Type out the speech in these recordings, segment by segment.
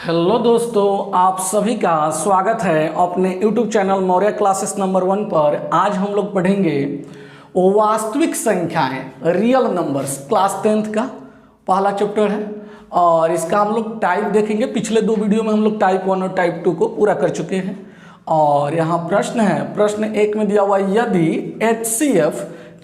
Hello दोस्तों, आप सभी का स्वागत है अपने YouTube channel Maurya classes number 1 पर। आज हम लोग पढ़ेंगे वास्तविक संख्याएं, रियल नंबर्स, क्लास 10th का पहला चैप्टर है और इसका हम लोग टाइप देखेंगे। पिछले दो वीडियो में हम लोग टाइप 1 और टाइप 2 को पूरा कर चुके हैं और यहाँ प्रश्न है। प्रश्न 1 में दिया हुआ यदि HCF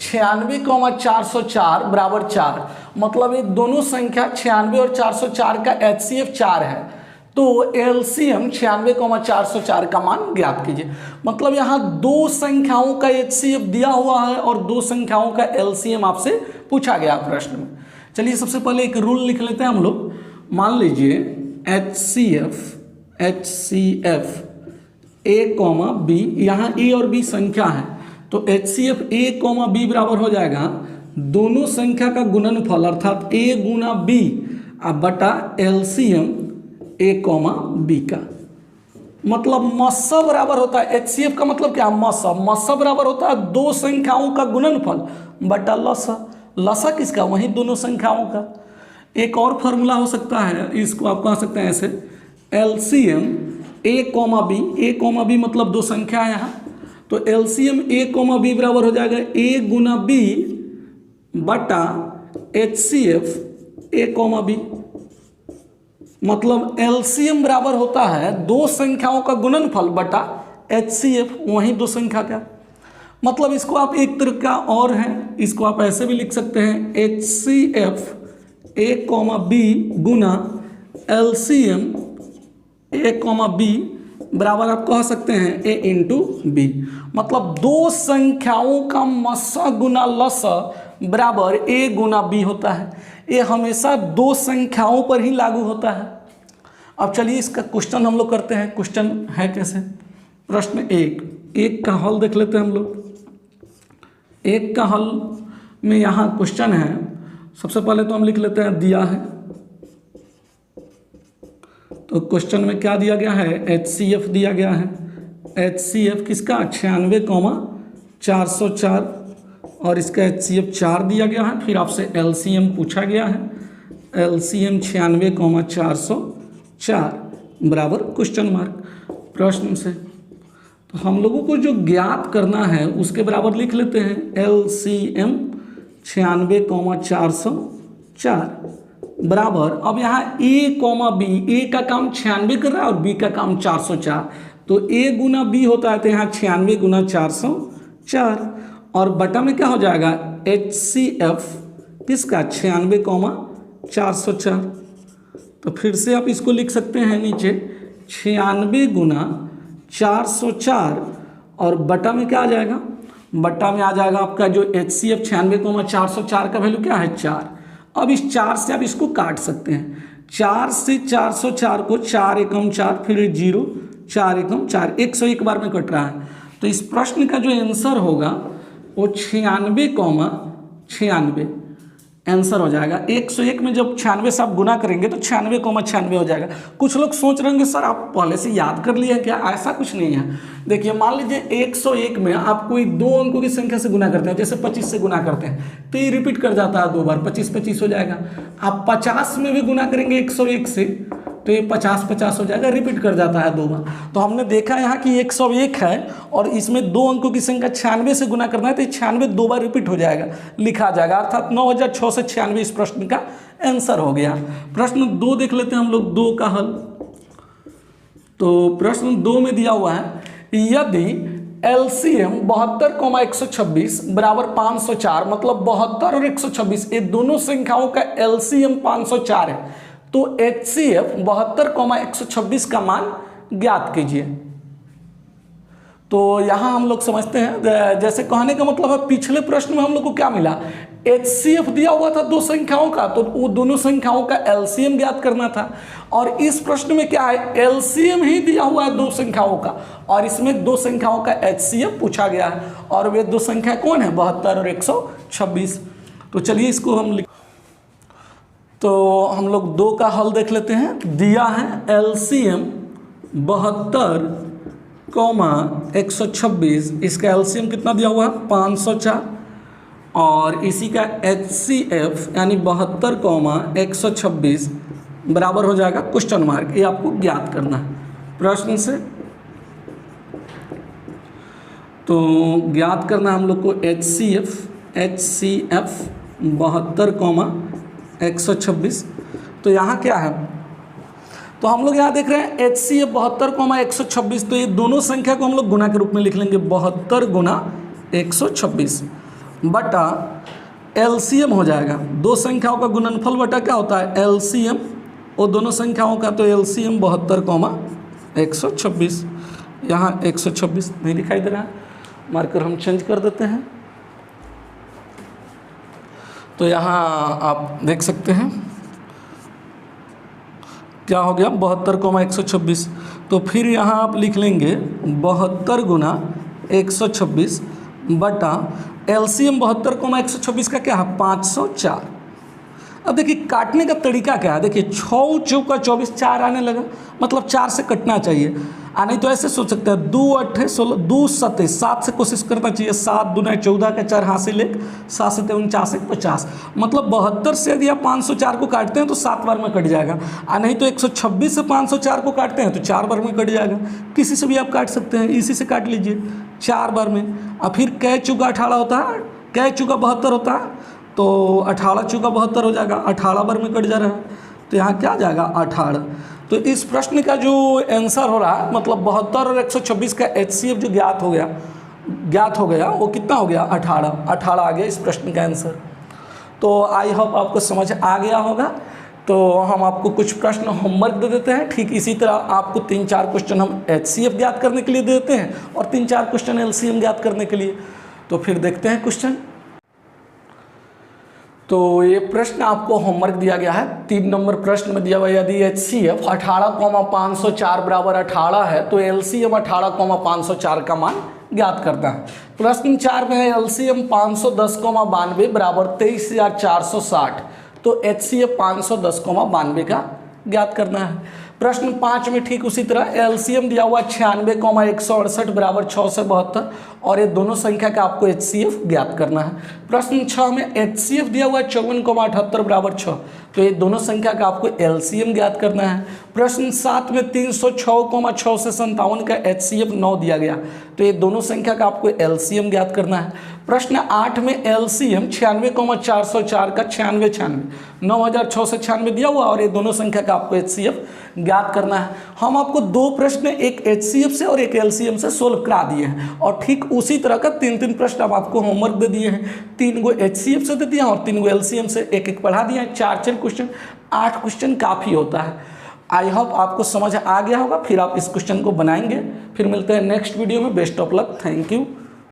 96,404 बराबर 4, मतलब ये दोनों संख्या 96 और 404 का HCF 4 है, तो LCM 96,404 का मान ज्ञात कीजिए। मतलब यहाँ दो संख्याओं का HCF दिया हुआ है और दो संख्याओं का LCM आपसे पूछा गया प्रश्न में। चलिए सबसे पहले एक रूल लिख लेते हैं हम लोग। मान लीजिए HCF A, B, यहाँ A और B संख्या है, तो HCF A, B बराबर हो जाएगा दोनों संख्या का गुणनफल अर्थात A गुना B बटा LCM A, B का। मतलब मस्सा बराबर होता है, HCF का मतलब क्या, मस्सा बराबर होता है दो संख्याओं का गुणनफल बटा लसा। लसा किसका, वही दोनों संख्याओं का। एक और फॉर्मूला हो सकता है, इसको आप कह सकते हैं ऐसे, LCM A, B मतलब दो संख्या है यहाँ, तो LCM A, B बराबर हो जाएगा A गुना B बटा HCF A, B। मतलब LCM बराबर होता है दो संख्याओं का गुणनफल बटा HCF, वही दो संख्या का। मतलब इसको आप एक तरीका और है, इसको आप ऐसे भी लिख सकते हैं HCF A, B Guna LCM A, B बराबर आप कह सकते हैं A इंटू B। मतलब दो संख्याओं का मस्सा गुना लसा बराबर A गुना B होता है। ये हमेशा दो संख्याओं पर ही लागू होता है। अब चलिए इसका क्वेश्चन हम लोग करते हैं। क्वेश्चन है कैसे, प्रश्न एक का हल देख लेते हैं हम लोग। एक का हल में यहाँ क्वेश्चन है, सबसे पहले तो हम लिख लेते हैं दिया है। तो क्वेश्चन में क्या दिया गया है, HCF दिया गया है। HCF किसका, 96,404 और इसका HCF 4 दिया गया है। फिर आपसे LCM पूछा गया है, LCM 96,404 बराबर क्वेश्चन मार्क प्रश्न से। तो हम लोगों को जो ज्ञात करना है उसके बराबर लिख लेते हैं LCM 96,404 बराबर। अब यहाँ A, B, A का काम 96 कर रहा है और B का काम 404, तो A गुना B होता है, तो यहाँ 96 गुना 404 और बटा में क्या हो जाएगा HCF किसका 96,404। तो फिर से आप इसको लिख सकते हैं नीचे 96 गुना 404 और बटा में क्या आ जाएगा, बटा में आ जाएगा आपका जो HCF 96,404 का वैल्यू क्या है 4। अब इस 4 से आप इसको काट सकते हैं, 4 से 404 को 4 एकम 4 फिर 0 4 एकम 4, 101 बार में कट रहा है। तो इस प्रश्न का जो आंसर होगा वो 96,96 आंसर हो जाएगा। 101 में जब 96 से आप गुना करेंगे तो 96,96 हो जाएगा। कुछ लोग सोच रहे होंगे सर आप पहले से याद कर लिए हैं क्या, ऐसा कुछ नहीं है। देखिए मान लीजिए 101 में आप कोई दो अंकों की संख्या से गुना करते हैं, जैसे 25 से गुना करते हैं तो ये रिपीट कर जाता है दो बार, 25 25 हो जाएगा। आप 50 में भी गुना करेंगे 101 से तो ये 50 50 हो जाएगा, रिपीट कर जाता है दो बार। तो हमने देखा यहाँ कि 101 है और इसमें दो अंकों की संख्या 96 से गुना करना है, तो 96 दो बार रिपीट हो जाएगा, लिखा जाएगा, अर्थात 9,696 इस प्रश्न का आंसर हो गया। प्रश्न 2 देख लेते हैं हम लोग, 2 का हल। तो प्रश्न 2 में दिया हुआ है यदि LCM 72,126 बराबर 504, मतलब 72 और 126 ये दोनों संख्याओं का LCM 504 है, तो HCF 72,126 का मान ज्ञात कीजिए। तो यहाँ हम लोग समझते हैं, जैसे कहने का मतलब है पिछले प्रश्न में हम लोग को क्या मिला, HCF दिया हुआ था दो संख्याओं का, तो वो दोनों संख्याओं का LCM ज्ञात करना था। और इस प्रश्न में क्या है, LCM ही दिया हुआ है दो संख्याओं का और इसमें दो संख्याओं का HCF पूछा गया है और वे दो संख्या कौन है, 72 और 126। तो चलिए इसको हम तो हम लोग 2 का हल देख लेते हैं। दिया है LCM 72,126, इसका LCM कितना दिया हुआ है 504 और इसी का HCF यानी 72,126 बराबर हो जाएगा क्वेश्चन मार्क। ये आपको ज्ञात करना है प्रश्न से। तो ज्ञात करना हम लोग को HCF 72,126। तो यहाँ क्या है, तो हम लोग यहाँ देख रहे हैं HCF 72,126। तो ये दोनों संख्या को हम लोग गुना के रूप में लिख लेंगे, 72 गुना 126 बटा LCM हो जाएगा। दो संख्याओं का गुणनफल बटा क्या होता है LCM, और दोनों संख्याओं का तो LCM 72,126। यहाँ 126 नहीं दिखाई दे रहा है, मार्कर हम चेंज कर देते हैं। तो यहाँ आप देख सकते हैं क्या हो गया 72,126। तो फिर यहाँ आप लिख लेंगे 72 गुना 126 बटा LCM 72,126 का क्या है 504। अब देखिए काटने का तरीका क्या है, देखिए 6 चौका 24, 4 आने लगा, मतलब 4 से कटना चाहिए। नहीं तो ऐसे सोच सकते हैं 2 8 16, 2 7 7 से कोशिश करना चाहिए, 7 दूना 14 का 4 हासिल 1, 7 7 49 50, मतलब 72 से यदि आप 504 को काटते हैं तो 7 बार में कट जाएगा। नहीं तो 126 से 504 को काटते हैं तो 4 बार में कट जाएगा। किसी से भी आप काट सकते हैं, इसी से काट लीजिए 4 बार में। और फिर कै चौका 18 होता है, कै चौका 72 होता है, तो 18 चौका 72 हो जाएगा, 18 बार में कट जा रहा है। तो यहाँ क्या आ जाएगा 18। तो इस प्रश्न का जो आंसर हो रहा है, मतलब 72 और 126 का HCF जो ज्ञात हो गया वो कितना हो गया 18 आ गया इस प्रश्न का आंसर। तो आई होप आपको समझ आ गया होगा। तो हम आपको कुछ प्रश्न होमवर्क दे देते हैं, ठीक इसी तरह आपको 3-4 क्वेश्चन हम HCF ज्ञात करने के लिए देते हैं और 3-4 क्वेश्चन LCM ज्ञात करने के लिए। तो फिर देखते हैं क्वेश्चन। तो ये प्रश्न आपको होमवर्क दिया गया है, 3 नंबर प्रश्न में दिया हुआ है, यदि HCF 18,504 बराबर 18 है तो LCM 18,504 का मान ज्ञात करता है। प्रश्न 4 में है LCM 510,92 बराबर 23,460, तो HCF 510,92 का ज्ञात करना है। प्रश्न 5 में ठीक उसी तरह LCM दिया हुआ 96,168 बराबर 6 से 72, और ये दोनों संख्या का आपको HCF ज्ञात करना है। प्रश्न 6 में HCF दिया हुआ 54,78 बराबर 6, तो ये दोनों संख्या का आपको LCM ज्ञात करना है। प्रश्न 7 में 306,6 से 57 का HCF 9 दिया गया, तो ये दोनों संख्या का आपको LCM ज्ञात करना है। प्रश्न 8 में LCM 96,404 का 96 9,006 से 96 दिया हुआ, और ये दोनों संख्या का आपको HCF ज्ञात करना है। हम आपको 2 प्रश्न, एक HCF से और एक LCM से सोल्व करा दिए हैं, और ठीक उसी तरह का 3-3 प्रश्न हम आपको होमवर्क दे दिए हैं। 3 गो HCF से दे दिए हैं और 3 गो LCM से, एक पढ़ा दिए हैं। 4 क्वेश्चन, 8 क्वेश्चन काफ़ी होता है। आई होप आपको समझ आ गया होगा। फिर आप इस क्वेश्चन को बनाएंगे। फिर मिलते हैं नेक्स्ट वीडियो में। Best of luck, thank you.